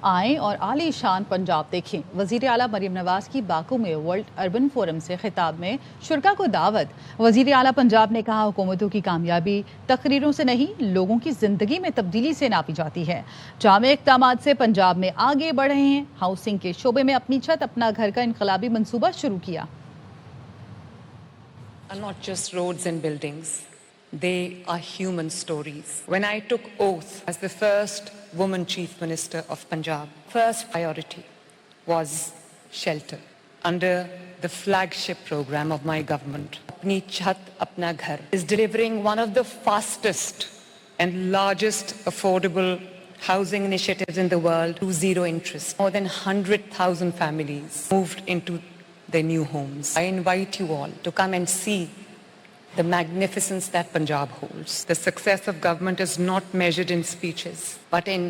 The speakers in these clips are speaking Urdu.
آئیں اور عالی شان پنجاب دیکھیں۔ وزیر اعلیٰ مریم نواز کی باکو میں ورلڈ اربن فورم سے خطاب میں شرکاء کو دعوت۔ وزیر اعلیٰ پنجاب نے کہا حکومتوں کی کامیابی تقریروں سے نہیں لوگوں کی زندگی میں تبدیلی سے ناپی جاتی ہے۔ جامع اقدامات سے پنجاب میں آگے بڑھ رہے ہیں۔ ہاؤسنگ کے شعبے میں اپنی چھت اپنا گھر کا انقلابی منصوبہ شروع کیا۔ Not just roads and buildings. They are human stories. When I took oath as the first woman Chief Minister of Punjab, first priority was shelter. Under the flagship program of my government, Apni Chhat Apna Ghar is delivering one of the fastest and largest affordable housing initiatives in the world to zero interest. More than 100,000 families moved into their new homes. I invite you all to come and see the magnificence that Punjab holds. The success of government is not measured in speeches, but in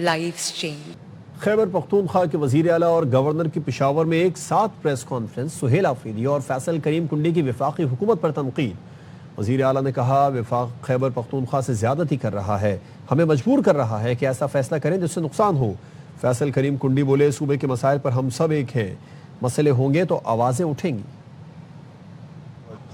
lives changed. Khyber Pakhtunkhwa کے وزیر اعلیٰ اور گورنر کی پشاور میں ایک ساتھ پریس کانفرنس۔ سہیل آفریدی اور فیصل کریم کنڈی کی وفاقی حکومت پر تنقید۔ وزیر اعلیٰ نے کہا وفاق خیبر پختونخوا سے زیادتی کر رہا ہے، ہمیں مجبور کر رہا ہے کہ ایسا فیصلہ کریں جس سے نقصان ہو۔ فیصل کریم کنڈی بولے صوبے کے مسائل پر ہم سب ایک ہیں، مسئلے ہوں گے تو آوازیں اٹھیں گی۔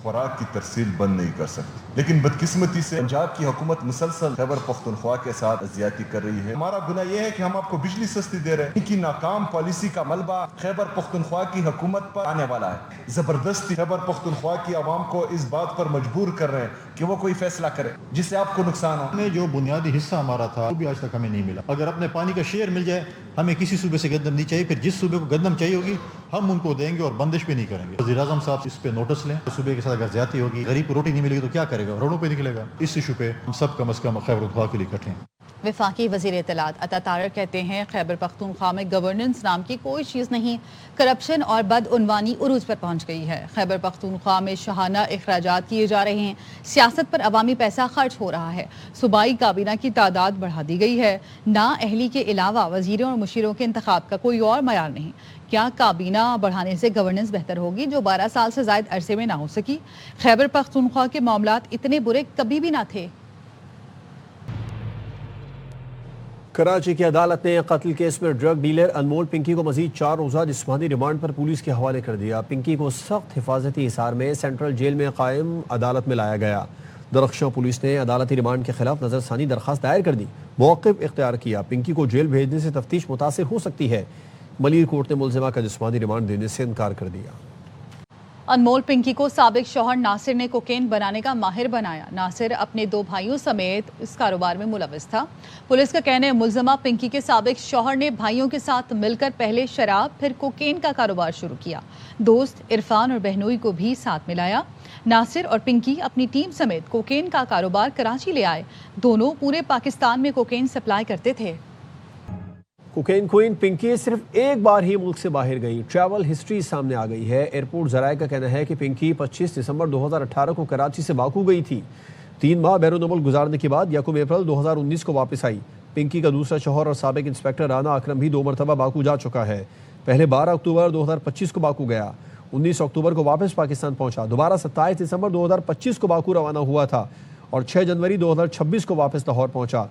خوراک کی ترسیل بند نہیں کر سکتی، لیکن بدقسمتی سے پنجاب کی حکومت مسلسل خیبر پختونخوا کے ساتھ زیادتی کر رہی ہے۔ ہمارا گناہ یہ ہے کہ ہم آپ کو بجلی سستی دے رہے ہیں، ان کی ناکام پالیسی کا ملبہ خیبر پختونخوا کی حکومت پر آنے والا ہے۔ زبردستی خیبر پختونخوا کی عوام کو اس بات پر مجبور کر رہے ہیں کہ وہ کوئی فیصلہ کرے جس سے آپ کو نقصان ہو۔ ہمیں جو بنیادی حصہ ہمارا تھا وہ بھی آج تک ہمیں نہیں ملا۔ اگر اپنے پانی کا شیئر مل جائے ہمیں کسی صوبے سے گندم نہیں چاہیے، پھر جس صوبے کو گندم چاہیے ہوگی ہم ان کو دیں گے اور بندش بھی نہیں کریں گے۔ وزیر اعظم صاحب اس پہ نوٹس لیں، صوبے کے ساتھ اگر زیادتی ہوگی، غریب کو روٹی نہیں ملے گی تو کیا کرے گا، روڈوں پہ نکلے گا۔ اس ایشو پہ ہم سب کم از کم خیبر پختونخوا کے لیے اکٹھے ہیں۔ وفاقی وزیر اطلاعات عطا طارق کہتے ہیں خیبر پختونخوا میں گورننس نام کی کوئی چیز نہیں، کرپشن اور بدعنوانی عروج پر پہنچ گئی ہے۔ خیبر پختونخوا میں شاہانہ اخراجات کیے جا رہے ہیں، سیاست پر عوامی پیسہ خرچ ہو رہا ہے، صوبائی کابینہ کی تعداد بڑھا دی گئی ہے، نااہلی کے علاوہ وزیروں اور مشیروں کے انتخاب کا کوئی اور معیار نہیں۔ کیا کابینہ بڑھانے سے گورننس بہتر ہوگی جو 12 سال سے زائد عرصے میں نہ ہو سکی؟ خیبر پختونخوا کے معاملات اتنے برے کبھی بھی نہ تھے۔ کراچی کی عدالت نے قتل کیس میں ڈرگ ڈیلر انمول پنکی کو مزید 4 روزہ جسمانی ریمانڈ پر پولیس کے حوالے کر دیا۔ پنکی کو سخت حفاظتی حصار میں سینٹرل جیل میں قائم عدالت میں لایا گیا۔ درخشاں پولیس نے عدالتی ریمانڈ کے خلاف نظر ثانی درخواست دائر کر دی، موقف اختیار کیا۔ پنکی کو جیل بھیجنے سے تفتیش متاثر ہو سکتی ہے۔ ملیر کورٹ نے ملزمہ کا جسمانی ریمانڈ دینے سے انکار کر دیا۔ انمول پنکی کو سابق شوہر ناصر نے کوکین بنانے کا ماہر بنایا۔ ناصر اپنے 2 بھائیوں سمیت اس کاروبار میں ملوث تھا۔ پولیس کا کہنا ہے ملزمہ پنکی کے سابق شوہر نے بھائیوں کے ساتھ مل کر پہلے شراب پھر کوکین کا کاروبار شروع کیا۔ دوست عرفان اور بہنوئی کو بھی ساتھ ملایا۔ ناصر اور پنکی اپنی ٹیم سمیت کوکین کا کاروبار کراچی لے آئے۔ دونوں پورے پاکستان میں کوکین سپلائی کرتے تھے۔ کوکین کوئن پنکی صرف ایک بار ہی ملک سے باہر گئی۔ ٹریول ہسٹری سامنے آ گئی ہے۔ ایئرپورٹ ذرائع کا کہنا ہے کہ پنکی 25 دسمبر 2018 کو کراچی سے باکو گئی تھی۔ 3 ماہ بیرون ملک گزارنے کے بعد 1 اپریل 2019 کو واپس آئی۔ پنکی کا دوسرا شوہر اور سابق انسپیکٹر رانا اکرم بھی 2 مرتبہ باکو جا چکا ہے۔ پہلے 12 اکتوبر 2025 کو باکو گیا، 19 اکتوبر کو واپس پاکستان پہنچا، دوبارہ 27 دسمبر 2025 کو باکو روانہ ہوا تھا اور 6 جنوری 2026 کو واپس لاہور پہنچا۔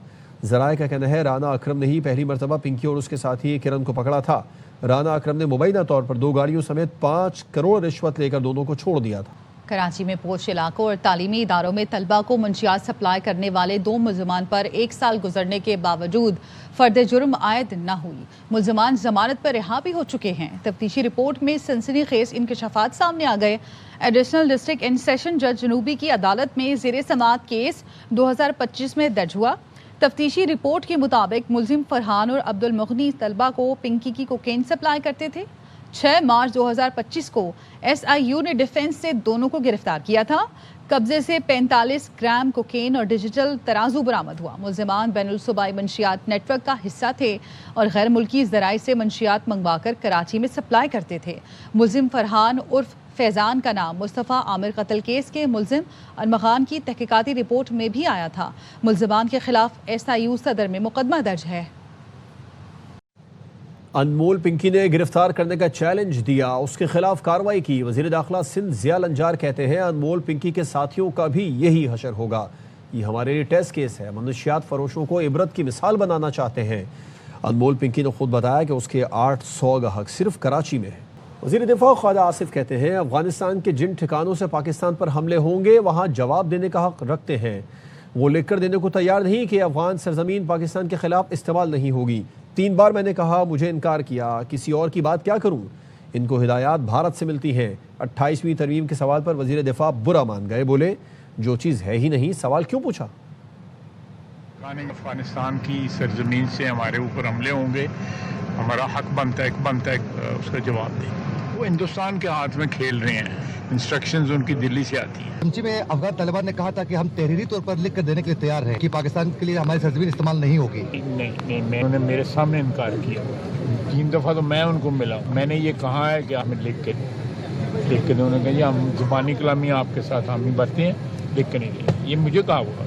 ذرائع کا کہنا ہے رانا اکرم نے ہی پہلی مرتبہ پنکی اور اس کے ساتھی کرن کو پکڑا تھا۔ رانا اکرم نے مبینہ طور پر 2 گاڑیوں سمیت 5 کروڑ رشوت لے کر دونوں کو چھوڑ دیا تھا۔ کراچی میں پوش علاقوں اور تعلیمی اداروں میں طلبہ کو منشیات سپلائی کرنے والے 2 ملزمان پر 1 سال گزرنے کے باوجود فرد جرم عائد نہ ہوئی۔ ملزمان ضمانت پر رہا بھی ہو چکے ہیں۔ تفتیشی رپورٹ میں سنسنی خیز انکشافات سامنے آ گئے۔ ایڈیشنل ڈسٹرکٹ اینڈ سیشن جج جنوبی کی عدالت میں زیر سماعت کیس 2025 میں درج ہوا۔ تفتیشی رپورٹ کے مطابق ملزم فرحان اور عبد المغنی طلبہ کو پنکی کی کوکین سپلائی کرتے تھے۔ 6 مارچ 2025 کو SIU نے ڈیفنس سے دونوں کو گرفتار کیا تھا۔ قبضے سے 45 گرام کوکین اور ڈیجیٹل ترازو برآمد ہوا۔ ملزمان بین الصوبائی منشیات نیٹ ورک کا حصہ تھے اور غیر ملکی ذرائع سے منشیات منگوا کر کراچی میں سپلائی کرتے تھے۔ ملزم فرحان عرف فیضان کا نام مصطفیٰ عامر قتل کیس کے ملزم ارمغان کی تحقیقاتی رپورٹ میں بھی آیا تھا۔ ملزمان کے خلاف SIU صدر میں مقدمہ درج ہے۔ انمول پنکی نے گرفتار کرنے کا چیلنج دیا، اس کے خلاف کارروائی کی۔ وزیر داخلہ سندھ ضیاء الانجار کہتے ہیں انمول پنکی کے ساتھیوں کا بھی یہی حشر ہوگا۔ یہ ہمارے لیے ٹیسٹ کیس ہے، منشیات فروشوں کو عبرت کی مثال بنانا چاہتے ہیں۔ انمول پنکی نے خود بتایا کہ اس کے 800 گاہک صرف کراچی میں ہیں۔ وزیر دفاع خواجہ آصف کہتے ہیں افغانستان کے جن ٹھکانوں سے پاکستان پر حملے ہوں گے وہاں جواب دینے کا حق رکھتے ہیں۔ وہ لکھ کر دینے کو تیار نہیں کہ افغان سرزمین پاکستان کے خلاف استعمال نہیں ہوگی۔ 3 بار میں نے کہا، مجھے انکار کیا، کسی اور کی بات کیا کروں؟ ان کو ہدایات بھارت سے ملتی ہیں۔ 28ویں ترمیم کے سوال پر وزیر دفاع برا مان گئے، بولے جو چیز ہے ہی نہیں سوال کیوں پوچھا؟ افغانستان کی سرزمین سے ہمارے اوپر حملے ہوں گے، ہمارا حق بنتا ہے اس کا جواب دیں۔ وہ ہندوستان کے ہاتھ میں کھیل رہے ہیں، انسٹرکشنز ان کی دلی سے آتی ہیں۔ کراچی میں افغان طالبان نے کہا تھا کہ ہم تحریری طور پر لکھ کر دینے کے لیے تیار ہیں کہ پاکستان کے لیے ہماری سرزمین استعمال نہیں ہوگی۔ نہیں، انہوں نے میرے سامنے انکار کیا۔ 3 دفعہ تو میں ان کو ملا، میں نے یہ کہا ہے کہ ہمیں لکھ کے انہوں نے کہا جی ہم زبانی کلامی آپ کے ساتھ ہم ہی برتے ہیں، لکھ کے نہیں دیں۔ یہ مجھے کہا ہوا،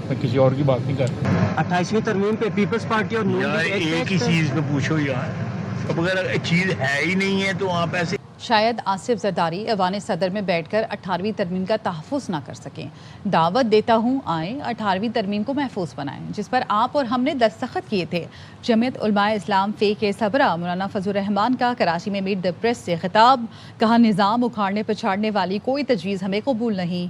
میں کسی اور کی بات نہیں کرتا۔ 28ویں ترمیم پہ پیپلز پارٹی اور ایک ہی چیز پہ پوچھو یار، اب اگر چیز ہے ہی نہیں ہے تو آپ ایسے شاید آصف زرداری ایوان صدر میں بیٹھ کر 18ویں ترمیم کا تحفظ نہ کر سکیں۔ دعوت دیتا ہوں آئیں 18ویں ترمیم کو محفوظ بنائیں جس پر آپ اور ہم نے دستخط کیے تھے۔ جمعیت علماء اسلام فے کے سربراہ مولانا فضل الرحمان کا کراچی میں میٹ دی پریس سے خطاب، کہا نظام اکھاڑنے پچھاڑنے والی کوئی تجویز ہمیں قبول نہیں۔